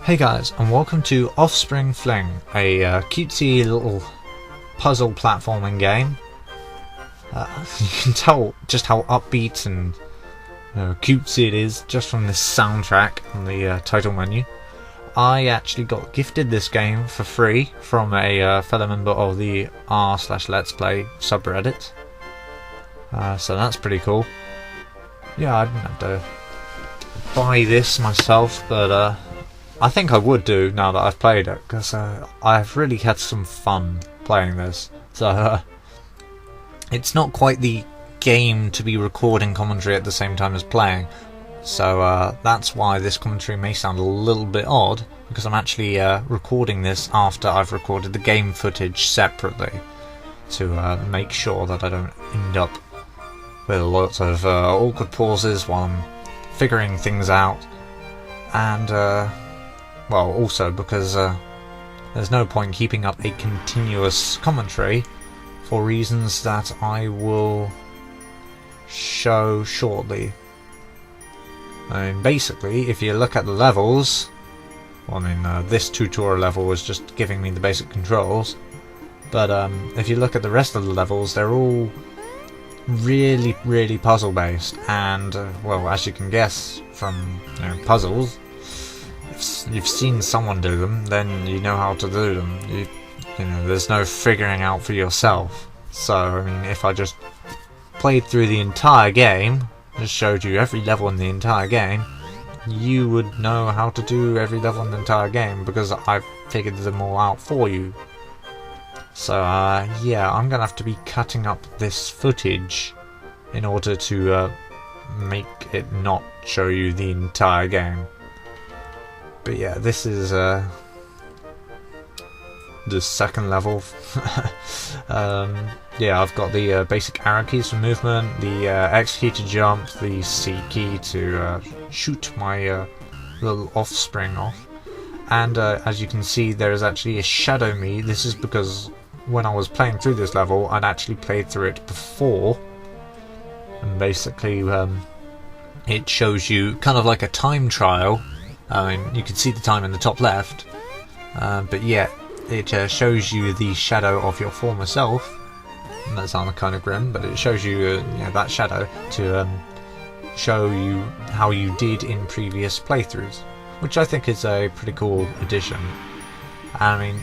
Hey guys, and welcome to Offspring Fling, a cutesy little puzzle platforming game. You can tell just how upbeat and cutesy it is just from this soundtrack on the title menu. I actually got gifted this game for free from a fellow member of the r/Let's Play subreddit. So that's pretty cool. Yeah, I didn't have to buy this myself, but I think I would do now that I've played it, because I've really had some fun playing this. So it's not quite the game to be recording commentary at the same time as playing, so that's why this commentary may sound a little bit odd, because I'm actually recording this after I've recorded the game footage separately, to make sure that I don't end up with lots of awkward pauses while I'm figuring things out, and well, also because there's no point keeping up a continuous commentary for reasons that I will show shortly. I mean, basically, if you look at the levels, well, I mean, this tutorial level was just giving me the basic controls, but if you look at the rest of the levels, they're all really puzzle based, and well, as you can guess from puzzles, if you've seen someone do them, then you know how to do them. You know, there's no figuring out for yourself. So I mean, if I just played through the entire game, just showed you every level in the entire game, you would know how to do every level in the entire game, because I've figured them all out for you. So yeah, I'm gonna have to be cutting up this footage in order to make it not show you the entire game. But yeah, this is the second level. Yeah, I've got the basic arrow keys for movement, the X key to jump, the C key to shoot my little offspring off, and as you can see, there is actually a shadow me. This is because when I was playing through this level, I'd actually played through it before, and basically it shows you kind of like a time trial. I mean, you can see the time in the top left, but yeah, it shows you the shadow of your former self. And that sounds kind of grim, but it shows you, that shadow to show you how you did in previous playthroughs, which I think is a pretty cool addition. I mean,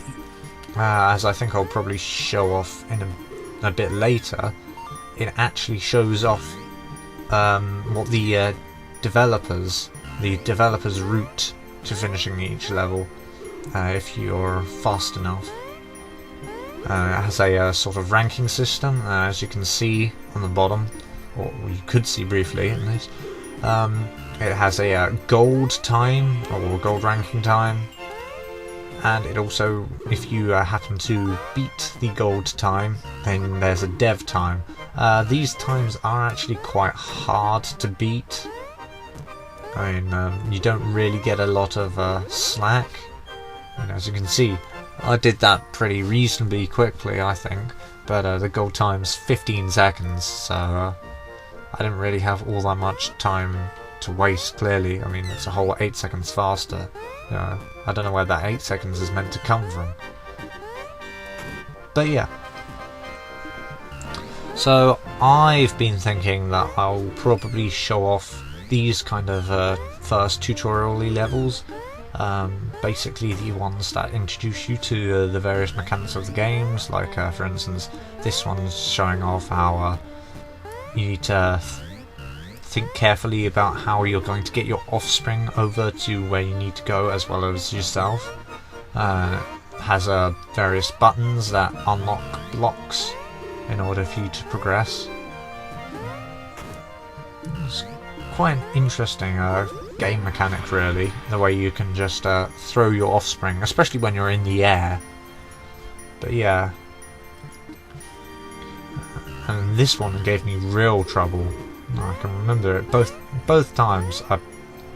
as I think I'll probably show off in a bit later, it actually shows off what the developers' route to finishing each level, if you're fast enough. It has a sort of ranking system, as you can see on the bottom, or you could see briefly at least. It has a gold time, or gold ranking time, and it also, if you happen to beat the gold time, then there's a dev time. These times are actually quite hard to beat. I mean, you don't really get a lot of slack. And as you can see, I did that pretty reasonably quickly, I think, but the gold time's 15 seconds, so I didn't really have all that much time to waste, clearly. I mean, it's a whole 8 seconds faster. I don't know where that 8 seconds is meant to come from. But yeah. So I've been thinking that I'll probably show off these kind of first tutorial-y levels, basically the ones that introduce you to the various mechanics of the games, like for instance, this one's showing off how you need to think carefully about how you're going to get your offspring over to where you need to go, as well as yourself. It has various buttons that unlock blocks in order for you to progress. It's quite an interesting game mechanic, really, the way you can just throw your offspring, especially when you're in the air. But yeah, and this one gave me real trouble. I can remember it both times. I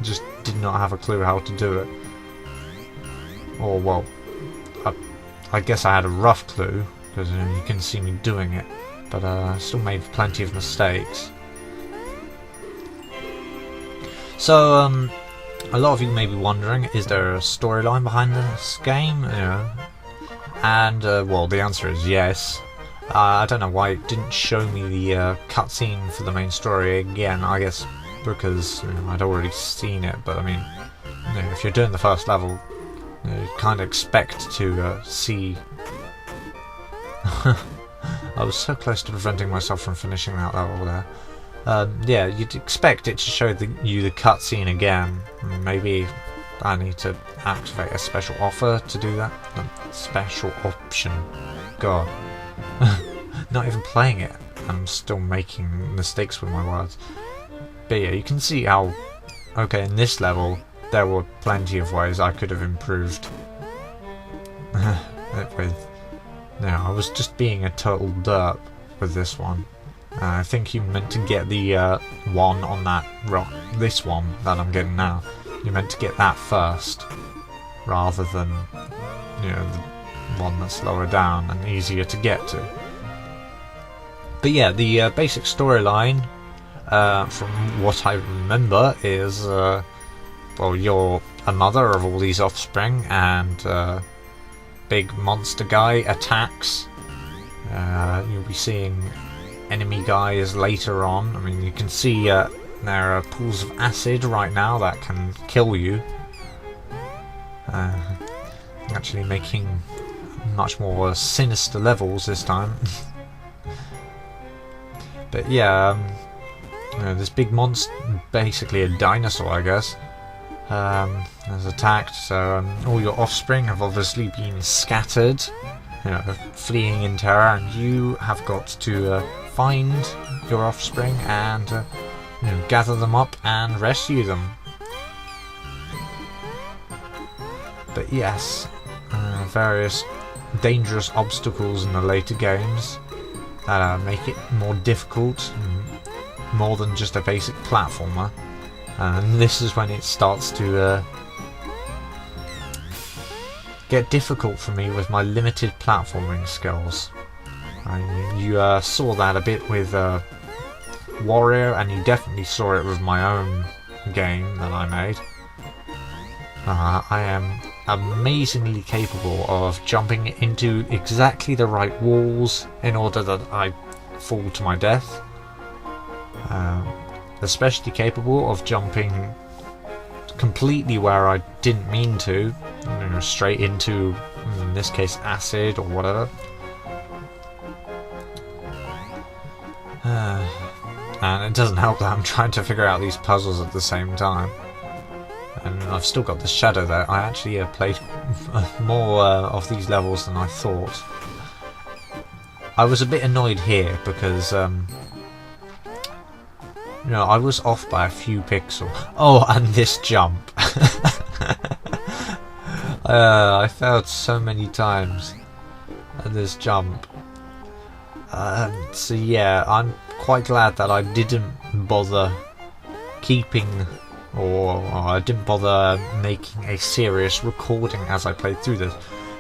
just did not have a clue how to do it, or well, I guess I had a rough clue, because you can see me doing it, but I still made plenty of mistakes. So a lot of you may be wondering, is there a storyline behind this game? And well, the answer is yes. I don't know why it didn't show me the cutscene for the main story again. I guess because I'd already seen it. But I mean, if you're doing the first level, you kind of expect to see. I was so close to preventing myself from finishing that level there. Yeah, you'd expect it to show you the cutscene again. Maybe I need to activate a special offer to do that. Special option. God. Not even playing it. I'm still making mistakes with my words. But yeah, you can see how, okay, in this level, there were plenty of ways I could have improved. I was just being a total derp with this one. I think you meant to get the one on that rock, this one that I'm getting now. You meant to get that first, rather than the one that's lower down and easier to get to. But yeah, the basic storyline, from what I remember, is well, you're a mother of all these offspring, and big monster guy attacks. You'll be seeing enemy guys later on. I mean, you can see there are pools of acid right now that can kill you. Actually making much more sinister levels this time. But yeah, this big monster, basically a dinosaur I guess, has attacked, so all your offspring have obviously been scattered, fleeing in terror, and you have got to find your offspring and gather them up and rescue them. But yes, various dangerous obstacles in the later games that make it more difficult, more than just a basic platformer. And this is when it starts to get difficult for me with my limited platforming skills. I mean, you saw that a bit with Warrior, and you definitely saw it with my own game that I made. I am amazingly capable of jumping into exactly the right walls in order that I fall to my death. Especially capable of jumping completely where I didn't mean to, straight into, in this case, acid or whatever. And it doesn't help that I'm trying to figure out these puzzles at the same time. And I've still got the shadow there. I actually played more of these levels than I thought. I was a bit annoyed here because I was off by a few pixels. Oh, and this jump. I failed so many times at this jump. So yeah, I'm quite glad that I didn't bother keeping, or I didn't bother making a serious recording as I played through this,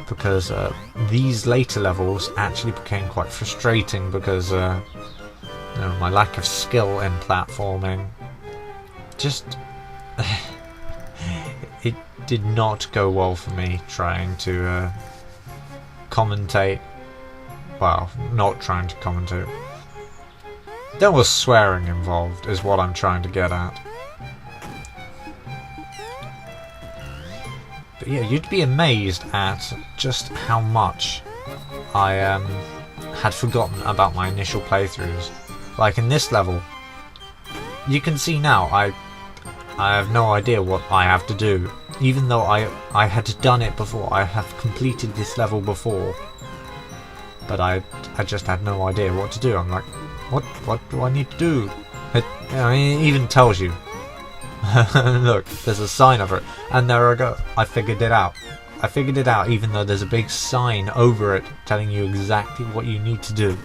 because these later levels actually became quite frustrating because my lack of skill in platforming just it did not go well for me trying to commentate. Well, not trying to commentate. There was swearing involved, is what I'm trying to get at. But yeah, you'd be amazed at just how much I had forgotten about my initial playthroughs. Like in this level, you can see now I have no idea what I have to do, even though I had done it before. I have completed this level before, but I just had no idea what to do. I'm like, what do I need to do? It even tells you. Look, there's a sign over it, and there I go. I figured it out. I figured it out, even though there's a big sign over it telling you exactly what you need to do.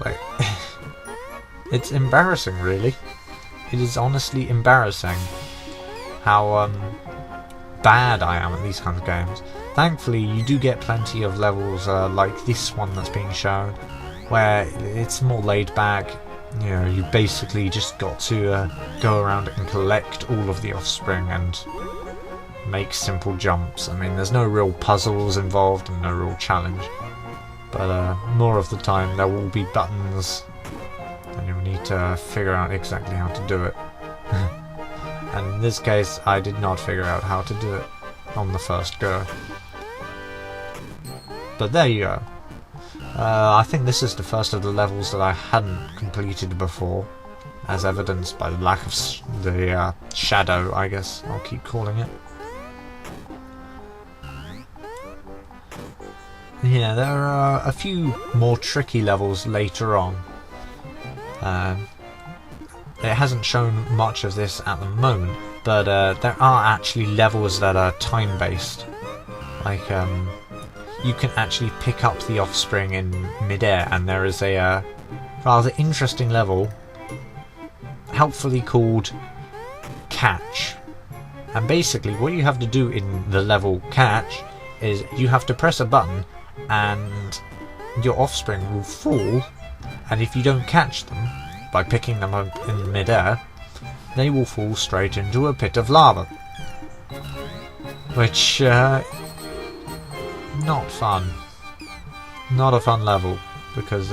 Like, it's embarrassing, really. It is honestly embarrassing how bad I am at these kinds of games. Thankfully, you do get plenty of levels like this one that's being shown, where it's more laid back. you know, you basically just got to go around and collect all of the offspring and make simple jumps. I mean, there's no real puzzles involved and no real challenge, but more of the time there will be buttons and you'll need to figure out exactly how to do it. And in this case I did not figure out how to do it on the first go. But there you go. I think this is the first of the levels that I hadn't completed before, as evidenced by the lack of the shadow, I guess I'll keep calling it. Yeah, there are a few more tricky levels later on. It hasn't shown much of this at the moment, but there are actually levels that are time-based. Like, you can actually pick up the offspring in mid-air, and there is a rather interesting level, helpfully called Catch. And basically what you have to do in the level Catch is you have to press a button and your offspring will fall, and if you don't catch them by picking them up in mid-air, they will fall straight into a pit of lava. Which, not fun. Not a fun level, because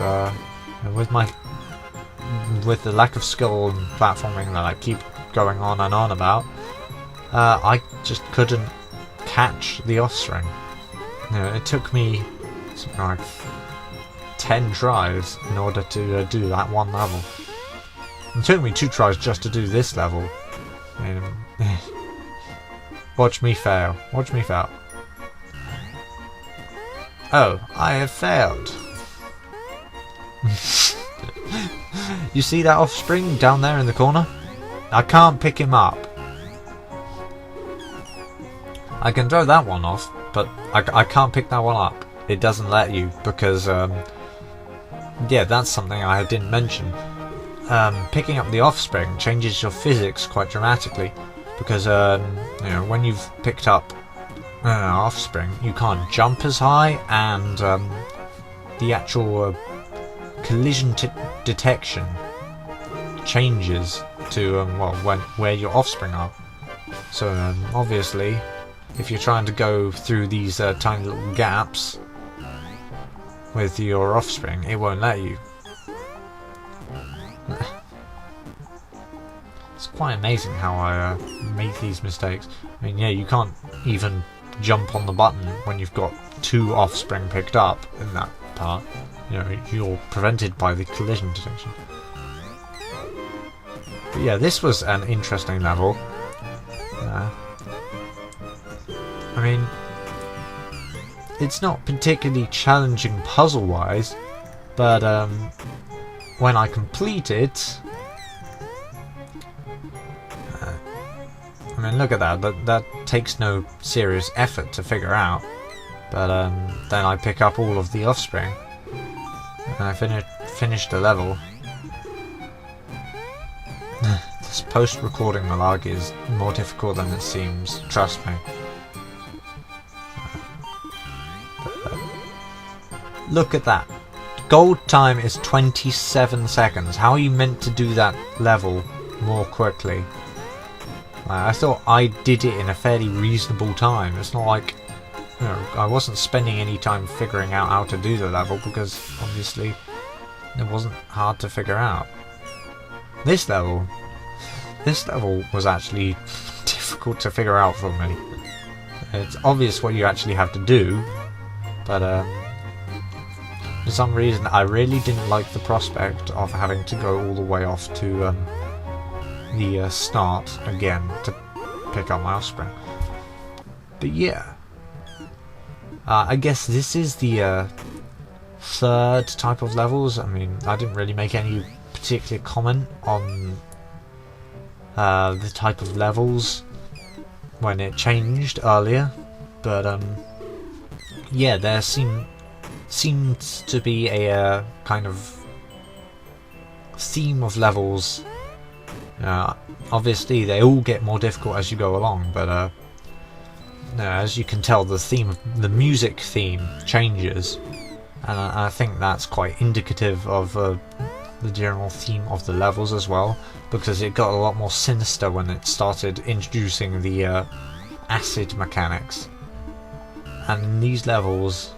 with the lack of skill and platforming that I keep going on and on about, I just couldn't catch the offspring. You know, it took me something like 10 tries in order to do that one level. It took me 2 tries just to do this level. Watch me fail. Watch me fail. Oh, I have failed. You see that offspring down there in the corner? I can't pick him up. I can throw that one off, but I can't pick that one up. It doesn't let you, because, yeah, that's something I didn't mention. Picking up the offspring changes your physics quite dramatically, because, you know, when you've picked up offspring, you can't jump as high, and the actual collision detection changes to well, where your offspring are. So obviously, if you're trying to go through these tiny little gaps with your offspring, it won't let you. It's quite amazing how I make these mistakes. I mean, yeah, you can't even jump on the button when you've got 2 offspring picked up in that part. You know, you're prevented by the collision detection. But yeah, this was an interesting level. I mean, it's not particularly challenging puzzle-wise, but when I complete it, I mean, look at that. That takes no serious effort to figure out. But then I pick up all of the offspring, and I finish the level. This post-recording malarkey is more difficult than it seems. Trust me. Look at that. Gold time is 27 seconds. How are you meant to do that level more quickly? I thought I did it in a fairly reasonable time. It's not like, you know, I wasn't spending any time figuring out how to do the level, because obviously it wasn't hard to figure out. This level was actually difficult to figure out for me. It's obvious what you actually have to do, but for some reason I really didn't like the prospect of having to go all the way off to the start again to pick up my offspring. But yeah, I guess this is the 3rd type of levels. I mean, I didn't really make any particular comment on the type of levels when it changed earlier, but yeah, there seems to be a kind of theme of levels. Obviously they all get more difficult as you go along, but as you can tell, the music theme changes, and I think that's quite indicative of the general theme of the levels as well, because it got a lot more sinister when it started introducing the acid mechanics. And in these levels,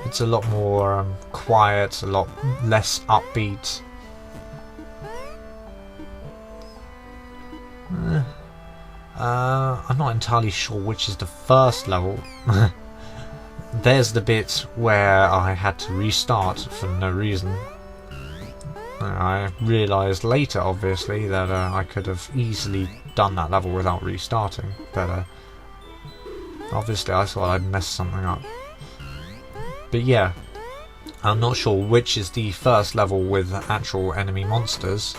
it's a lot more quiet, a lot less upbeat. I'm not entirely sure which is the first level. There's the bit where I had to restart for no reason. I realised later, obviously, that I could have easily done that level without restarting, but obviously I thought I'd messed something up. But yeah, I'm not sure which is the first level with actual enemy monsters.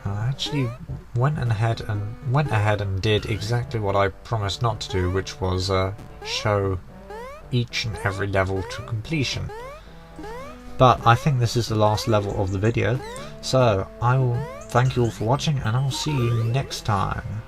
I actually went ahead and did exactly what I promised not to do, which was show each and every level to completion. But I think this is the last level of the video, so I will thank you all for watching, and I'll see you next time.